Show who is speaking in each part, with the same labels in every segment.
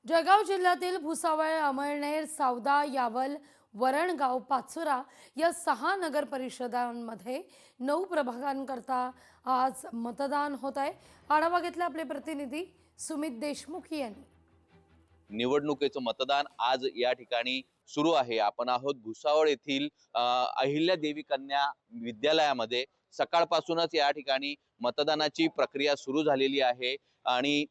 Speaker 1: जळगाव जिल्ह्यातील भुसावळ, अमळनेर, सावदा, यावल, वरणगाव, पाचोरा या 6 नगर परिषदांमध्ये 9 प्रभागांकरता आज मतदान होत आहे। आढावा घेतला आपले प्रतिनिधी सुमित देशमुख यांनी।
Speaker 2: निवडणुकीचं मतदान आज या ठिकाणी सुरू आहे। आपण आहोत भुसावळ येथील अहिल्यादेवी कन्या विद्यालयामध्ये। सकाळपासूनच या ठिकाणी मतदानाची प्रक्रिया सुरू झालेली आहे आणि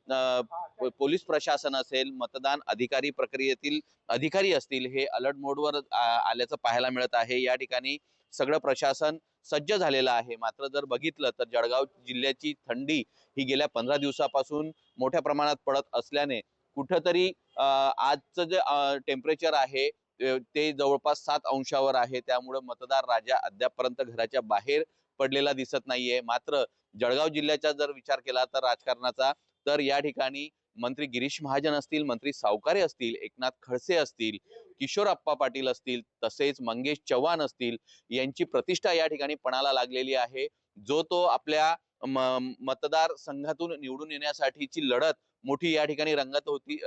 Speaker 2: पोलीस प्रशासन असेल, मतदान अधिकारी प्रक्रियेतील अधिकारी असतील, हे अलर्ट मोडवर आल्याचं पाहायला मिळत आहे। या ठिकाणी सगळं प्रशासन सज्ज झालेलं आहे। मात्र जर बघितलं तर जळगाव जिल्ह्याची थंडी ही गेल्या 15 दिवसापासून मोठ्या प्रमाणात पडत असल्याने कुठेतरी आजचं जे टेम्परेचर आहे ते जवळपास 7 अंशावर आहे। त्यामुळे मतदार राजा अद्यापपर्यंत घराच्या बाहेर पडलेला दिसत नाहीये। मात्र जळगाव जिल्ह्याचा जर विचार केला तर राजकारणाचा, तर या ठिकाणी मंत्री गिरीश महाजन असतील, मंत्री सावकारे असतील, एकनाथ खडसे असतील, किशोरप्पा पाटील असतील, तसेच मंगेश चव्हाण असतील, यांची प्रतिष्ठा या ठिकाणी पणाला लागलेली आहे। जो तो आपल्या मतदार संघातून निवडून येण्यासाठीची लढत मोठी या ठिकाणी रंगत होती,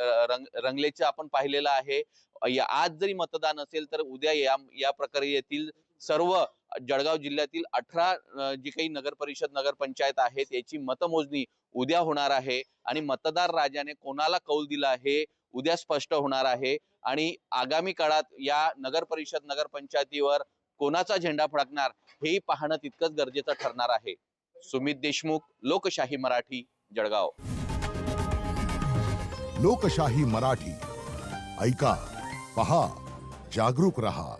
Speaker 2: रंगल्याचं आपण पाहिलेलं आहे। आज जरी मतदान असेल तर उद्या या प्रक्रियेतील सर्व जळगाव जिल्ह्यातील 18 जी काही नगर परिषद नगर पंचायत आहेत याची मतमोजणी उद्या होणार आहे आणि मतदार राजाने कोणाला कौल दिला हे उद्या स्पष्ट होणार आहे। आणि आगामी काळात या नगर परिषद नगर पंचायतीवर कोणाचा झेंडा फडकणार हेही पाहणं तितकंच गरजेचं ठरणार आहे। सुमित देशमुख, लोकशाही मराठी, जळगाव।
Speaker 3: लोकशाही मराठी ऐका, पहा, जागरूक रहा।